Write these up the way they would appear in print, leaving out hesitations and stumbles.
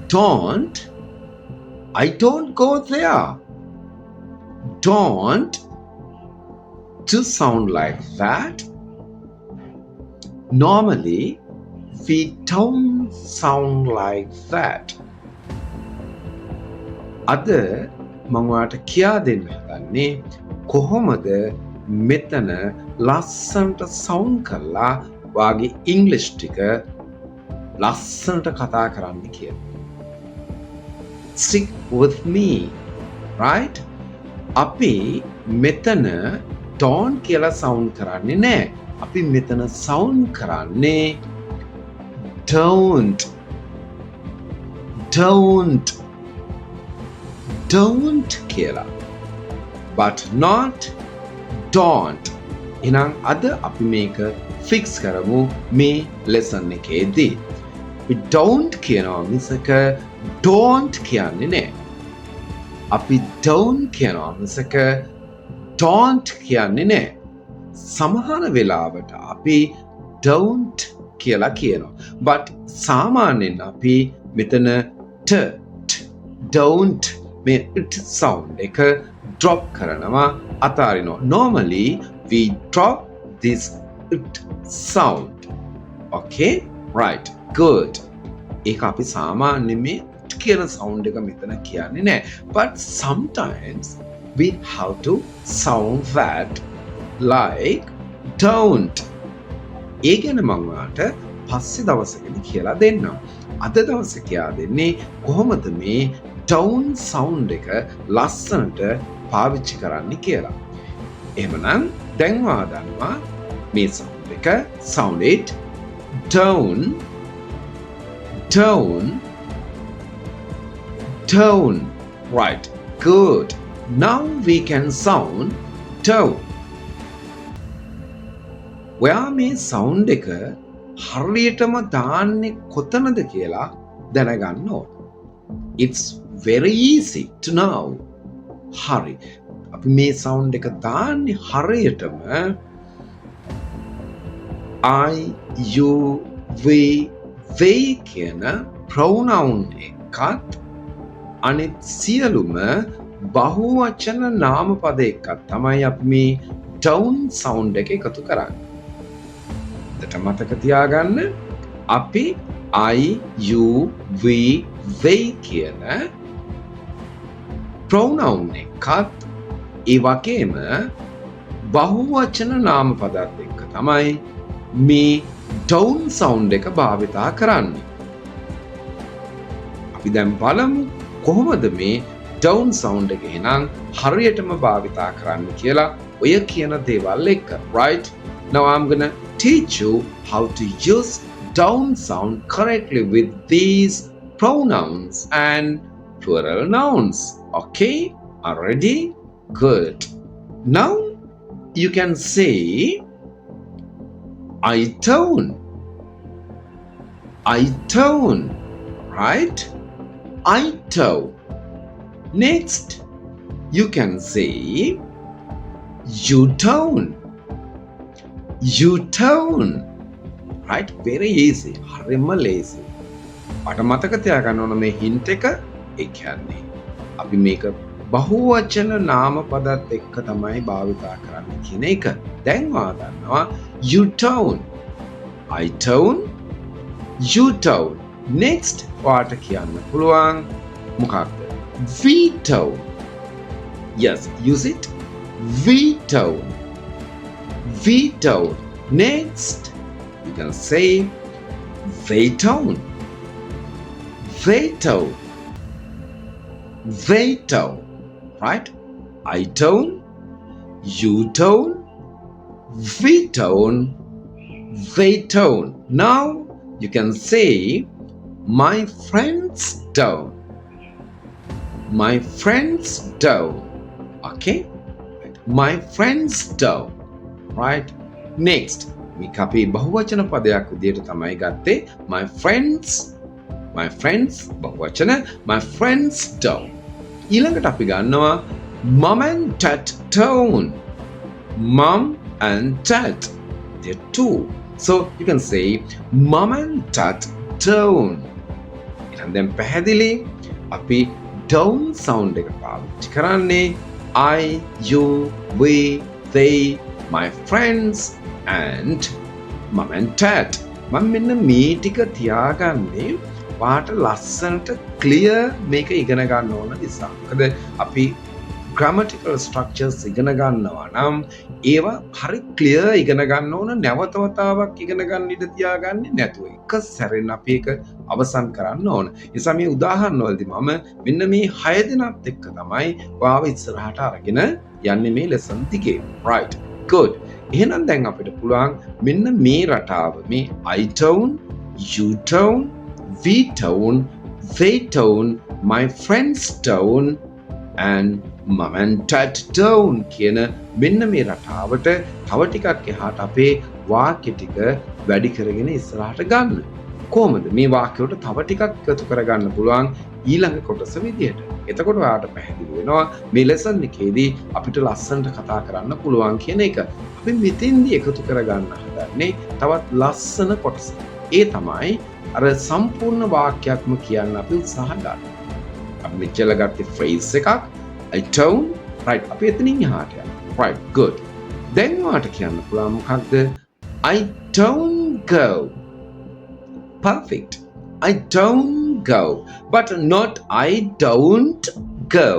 Don't. I don't go there. Don't. To sound like that, normally we don't sound like that. අද මම ඔයාලට කියා දෙන්න හදන්නේ කොහොමද මෙතන ලස්සනට සවුන්ඩ් කරලා වාගේ ඉංග්‍රීසි ටික ලස්සනට කතා කරන්න කියලා. Stick with me, right? අපි මෙතන don't කියලා සවුන්ඩ් කරන්නේ නැහැ. අපි මෙතන සවුන්ඩ් කරන්නේ don't. Don't. Don't කියලා. But not don't. එහෙනම් අද අපි මේක ෆික්ස් කරමු මේ ලෙසන් එකේදී. අපි don't කියනවා මිසක don't කියන්නේ නැහැ. අපි don't කියනවා මිසක don't කියන්නේ නැහැ. සමහර වෙලාවට අපි don't කියලා කියනවා. But සාමාන්‍යයෙන් අපි මෙතන don't මේ it sound එක drop කරනවා අතාරිනවා. Normally we drop this it sound. Okay? Right. Good. ඒක අපි සාමාන්‍යයෙන් මේ කියන sound එක මෙතන කියන්නේ නැහැ. But sometimes we have to sound that like don't. ඒ ගැන මම ඔයාලට පස්සේ දවසකදී කියලා දෙන්නම්. අද දවසේ කියලා දෙන්නේ කොහොමද මේ don't sound එක ලස්සනට පාවිච්චි කරන්න කියලා. එහෙමනම් දැන් ඔයා දන්නවා මේ sound එක sound it down right. Good. Now we can sound down. ඔයා මේ sound එක හරියටම දාන්නේ කොතනද කියලා දැනගන්න ඕන. It's very easy to know. හරි. අපි මේ sound එක දාන්නේ හරියටම I, you, they කියන pronoun එකත් අනිත් සියලුම බහුවචන නාමපද එකක් තමයි අපි මේ down sound එක එකතු කරන්නේ. එතට මතක තියාගන්න අපි I, you, they කියන pronoun එකත් ඒ වගේම බහුවචන නාමපදත් එක්ක තමයි මේ down sound එක භාවිතා කරන්නේ. අපි දැන් බලමු කොහොමද මේ down sound එක එහෙනම් හරියටම භාවිතා කරන්න කියලා ඔය කියන දේවල් එක්ක. Right? Now I'm gonna teach you how to use down sound correctly with these pronouns and plural nouns. Okay? Are ready? Good. Now you can say I town. Right? I town. Next, you can say you town. Right? Very easy. හරිම lazy. මට මතක තියාගන්න ඕන මේ hint එක ඒ කියන්නේ අපි මේක බහුවචන නාමපදත් එක්ක තමයි භාවිතා කරන්නේ කියන එක. දැන් ඔයා දන්නවා you town, I town, you town. Next ඔයාට කියන්න පුළුවන් මොකක්ද? we town. Yes, use it. we town. Next you can say they town. Right? I town, you town, we town, they town. Now you can say my friends town. Okay? My friends town. Right? Next, මේක අපි බහුවචන පදයක් විදිහට තමයි ගත්තේ. my friends බහුවචන my friends town. ඊළඟට අපි ගන්නවා mom and dad town. Mom and dad, they're two. So you can say mom and dad town. and then පැහැදිලි අපි don't sound එක පාවිච්චි කරන්නේ I, you, we, they, my friends and mum and dad. මම මෙන්න මේ ටික තියාගන්නේ වාට ලස්සනට ක්ලියර් මේක ඉගෙන ගන්න ඕන නිසා. මොකද අපි grammatical structures ඉගෙන ගන්නවා නම් ඒවා හරි ක්ලියර් ඉගෙන ගන්න ඕන, නැවත වතාවක් ඉගෙන ගන්න ඉඩ තියාගන්නේ නැතුව එක සැරෙන් අපි ඒක අවසන් කරන්න ඕන. ඒ නිසා මේ උදාහරණ වලදී මම මෙන්න මේ 6 දෙනාත් එක්ක තමයි වාව ඉස්සරහට අරගෙන යන්නේ මේ lesson දිගේ. right, good. එහෙනම් දැන් අපිට පුළුවන් මෙන්න මේ රටාව, මේ I tone, you tone, we tone, they tone, my friends tone and mum and dad tone කියන මෙන්න මේ රටාවට තව ටිකක් එහාට අපේ වාක්‍ය ටික වැඩි කරගෙන ඉස්සරහට ගන්න. කොහොමද මේ වාක්‍යවලට තව ටිකක් එකතු කරගන්න පුළුවන් ඊළඟ කොටස විදියට. එතකොට ඔයාලට පැහැදිලි වෙනවා මේ lesson එකේදී අපිට ලස්සනට කතා කරන්න පුළුවන් කියන එක. අපි මෙතෙන්දී එකතු කරගන්න හදන්නේ තවත් ලස්සන කොටස. ඒ තමයි අර සම්පූර්ණ වාක්‍යයක්ම කියන්න අපි උත්සාහ ගන්න. අපි මෙච්චර ගත්තේ phrase එකක් I don't, right, අපි එතනින් එහාට යනවා. right, good. දැන් ඔයාලට කියන්න පුළුවන් මොකක්ද? I don't go. perfect. I don't go, but not I don't go.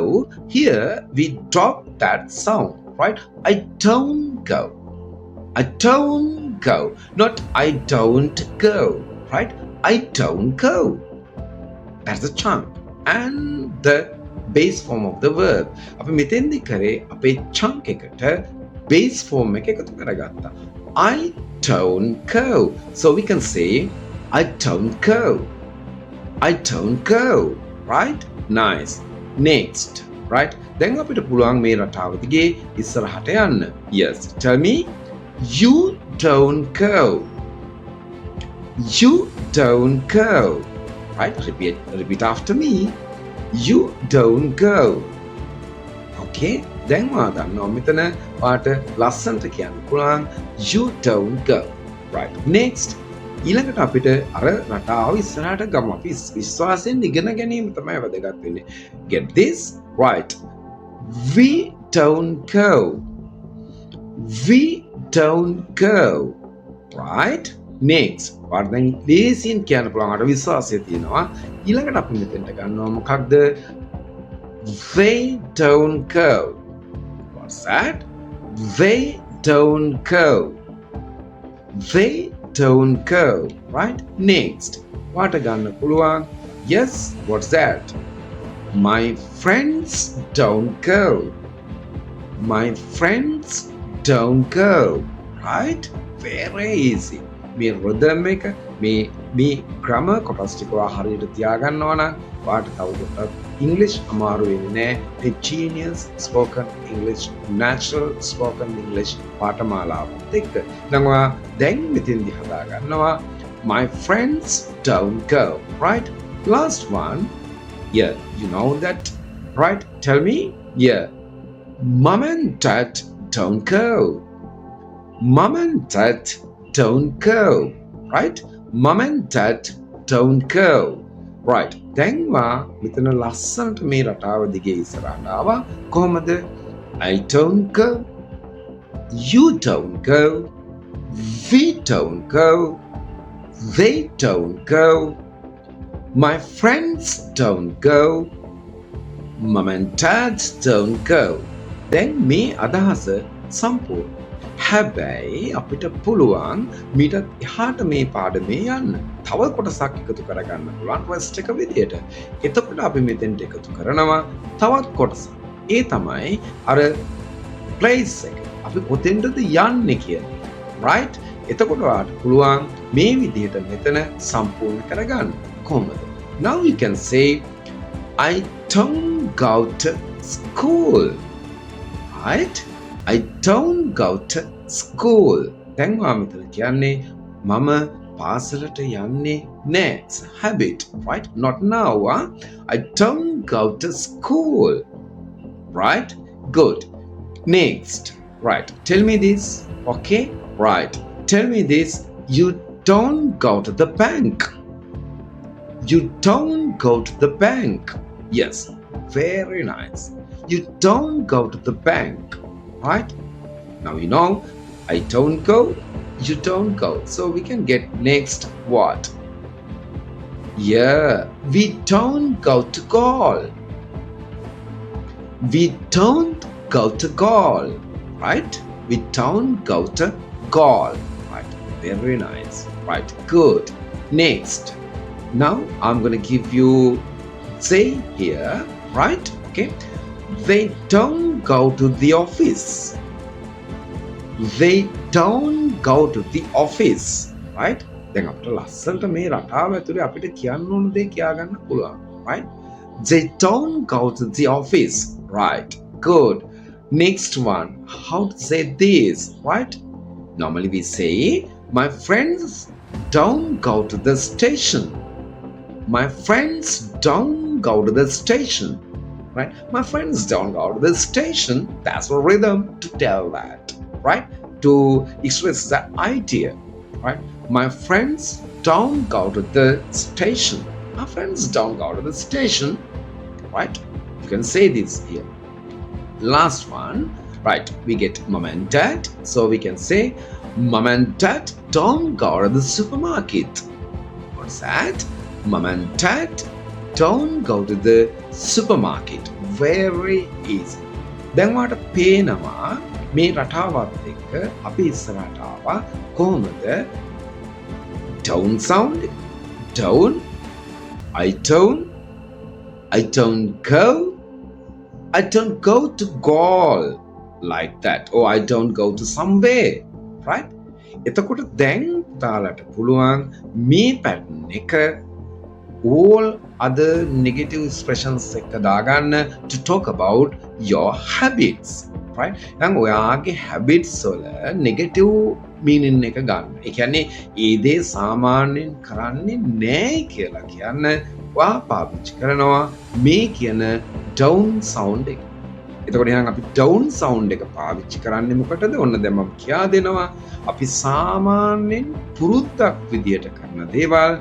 Here we drop that sound, right? I don't go. I don't go, not I don't go, right? I don't go. That's the chunk and the base form of the verb. අපි මෙතෙන්දි කරේ අපේ chunk එකට base form එක එකතු කරගත්තා. I don't go. So we can say I don't go. I don't go. right? nice. next. right? දැන් අපිට පුළුවන් මේ රටාව දිගේ ඉස්සරහට යන්න. yes. tell me you don't go. You don't go. right? repeat after me. You don't go. okay? දැන් ඔයා දන්නවා මෙතන ඔයාට ලස්සනට කියන්න පුළුවන් you don't go. right? next. ඊළඟට අපිට අර රටාව ඉස්සරහට ගමු. අපි විශ්වාසයෙන් ඉගෙන ගැනීම තමයි වැදගත් වෙන්නේ. get this right. we don't go. we don't go. right? next. ඔයාට දැන් ලේසියෙන් කියන්න පුළුවන් අර විශ්වාසය තියෙනවා. ඊළඟට අපි මෙතෙන්ට ගන්නවා මොකක්ද? they don't go. what's that? they don't go. they don't go. right? next. වාට ගන්න පුළුවන් yes. what's that? my friends don't go. my friends don't go. right? very easy. මේ rhythm එක මේ grammar කොටස් ටික හරියට තියාගන්නවා නම් වාට තවදුරටත් English අමාරු වෙන්නේ නැහැ. genius spoken English, natural spoken English පාඨමාලාවත් එක්ක. දැන් ඔයා දැන් මෙතෙන්දි හදා ගන්නවා my friends don't go. right? last one. yeah, you know that, right? tell me. yeah, mum and dad don't go. mum and dad don't go. right? mum and dad don't go. right? දැන් වා මෙතන ලස්සනට මේ රටාව දිගේ ඉස්සරහට ආවා. කොහොමද? I don't go. You don't go. We don't go. They don't go. My friends don't go. mum and dad don't go. දැන් මේ අදහස සම්පූර්ණ. හැබැයි අපිට පුළුවන් මීට එහාට මේ පාඩමේ යන්න. තව කොටසක් එකතු කරගන්න පුළුවන් ට්විස්ට් එක විදියට. එතකොට අපි මෙතෙන්ට එකතු කරනවා තවත් කොටසක්. ඒ තමයි අර ප්ලේස් එක. අපි කොතෙන්ද යන්නේ කියන්නේ. right? එතකොට ඔයාලට පුළුවන් මේ විදියට මෙතන සම්පූර්ණ කරගන්න. කොහොමද? now you can say I don't go to school. right? I don't go to school. දැන් මම මෙතන කියන්නේ මම පාසලට යන්නේ නැහැ. It's a habit, right? Not now. I don't go to school. Right? Good. Next. Right. Tell me this. Okay? Right. Tell me this. You don't go to the bank. You don't go to the bank. Yes, very nice. You don't go to the bank, right? Now you know, I don't go, you don't go. So we can get next what? Yeah, we don't go to call. We don't go to call, right? We don't go to call, right? Very nice, right? Good. Next, now I'm going to give you say here, right? Okay, they don't go to the office. They don't go to the office, right? දැන් අපිට ලස්සනට මේ රටාව ඇතුලේ අපිට කියන්න ඕන දේ කියා ගන්න පුළුවන්, right? They don't go to the office, right? Good. Next one, how to say this, right? Normally we say, my friends don't go to the station. My friends don't go to the station, right? My friends don't go to the station. That's a rhythm to tell that, right? To express that idea, right? My friends don't go to the station. My friends don't go to the station, right? You can say this here. Last one, right? We get mom and dad, so we can say, mom and dad don't go to the supermarket. What's that? Mom and dad don't go to the supermarket. Very easy. දැන් වාට පේනවා මේ රටාවත් එක්ක අපි ඉස්සරහට ආවා කොහොමද? Don't sound, don't, I don't go to goal like that, or I don't go to somewhere, right? එතකොට දැන් තාලට පුළුවන් මේ pattern එක all other negative expressions එක දාගන්න to talk about your habits, right? දැන් ඔයාගේ habits වල negative meaning එක ගන්න. ඒ කියන්නේ ඒ දේ සාමාන්‍යයෙන් කරන්නේ නැහැ කියලා කියන්න ඔයා පාවිච්චි කරනවා මේ කියන down sound එක. එතකොට එහෙනම් අපි down sound එක පාවිච්චි කරන්නේ මොකටද? ඔන්න දැන් මම කියා දෙනවා. අපි සාමාන්‍යයෙන් පුරුද්දක් විදියට කරන දේවල්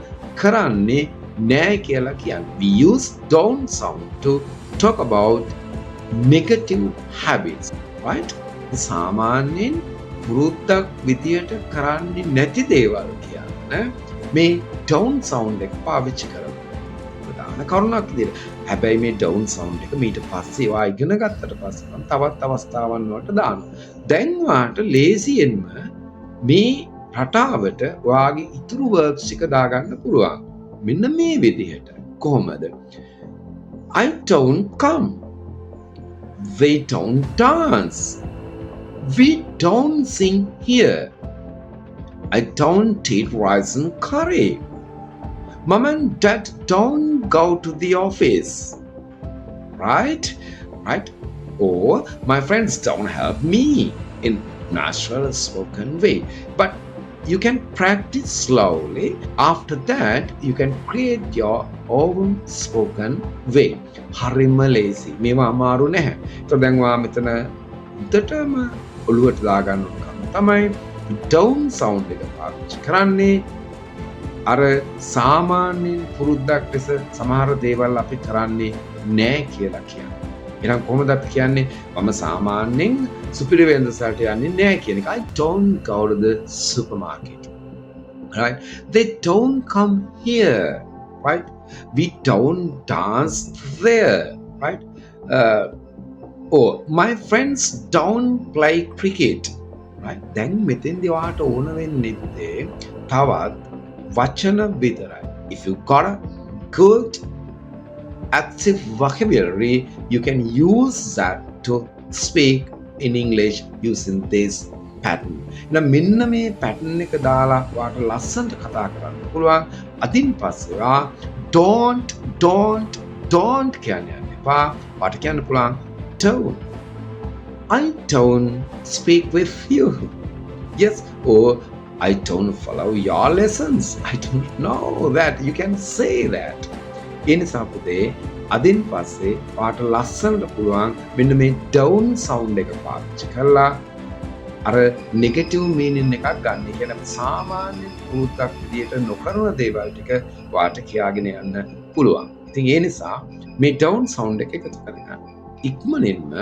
කරන්නේ නැහැ කියලා කියන්නේ. We use down sound to talk about negative habits, right? සාමාන්‍යයෙන් පුරුද්දක් විදියට කරන්නේ නැති දේවල් කියන්න මේ down sound එක පාවිච්චි කරනවා. ප්‍රධාන කරුණක් විදියට. හැබැයි මේ down sound එක මීට පස්සේ ඔයා ඉගෙන ගත්තට පස්සේ නම් තවත් අවස්ථාවන් වලට දානවා. දැන් ඔයාට ලේසියෙන්ම මේ රටාවට ඔයාගේ ඉතුරු verbs ටික දාගන්න පුළුවන්. මෙන්න මේ විදිහට. කොහොමද? I don't come. They don't dance. We don't sing here. I don't eat rice and curry. Mom and dad don't go to the office. Right? Right? Or my friends don't help me in natural spoken way. But you can practice slowly. After that, you can create your own spoken way. හරිම ලේසි. මේවා අමාරු නැහැ. ඒත් දැන් ඔයා මෙතන උඩටම ඔළුවට දාගන්න ඕන තමයි down sound එක පාවිච්චි කරන්නේ. අර සාමාන්‍යයෙන් පුරුද්දක් ලෙස සමහර දේවල් අපි කරන්නේ නැහැ කියලා කියන්නේ. එහෙනම් කොහොමද අපි කියන්නේ මම සාමාන්‍යයෙන් සුපිරි වෙළඳසැලට යන්නේ නැහැ කියන එක. I don't go to the supermarket. Right? They don't come here. Right? We don't dance there. Right? Or my friends don't play cricket. Right? දැන් මෙතෙන්දී ඔයාට ඕන වෙන්නේ තවත් වචන විතරයි. If you got a good active vocabulary, you can use that to speak in English using this pattern. එහෙනම් මෙන්න මේ pattern එක දාලා ඔයාට ලස්සනට කතා කරන්න පුළුවන්. අදින් පස්සේ ඔයා don't කියන්නේ යන්න එපා. ඔයාට කියන්න පුළුවන් don't. I don't speak with you. Yes, or I don't follow your lessons. I don't know that. You can say that. ඒ නිසා පුතේ අදින් පස්සේ ඔයාට ලස්සනට පුළුවන් මෙන්න මේ down sound එක පාවිච්චි කරලා අර නෙගටිව් මීනින් එකක් ගන්න. ඒ කියන්නේ සාමාන්‍ය පුරුද්දක් විදියට නොකරන දේවල් ටික වාට කියාගෙන යන්න පුළුවන්. ඉතින් ඒ නිසා මේ ඩවුන් සවුන්ඩ් එක එකතු කරගන්න. ඉක්මනින්ම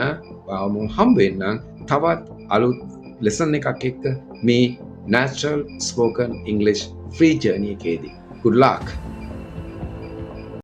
ඔයාම හම්බ වෙන්නම් තවත් අලුත් ලෙසන් එකක් එක්ක මේ Natural Spoken English Free Journey එකේදී. Good luck!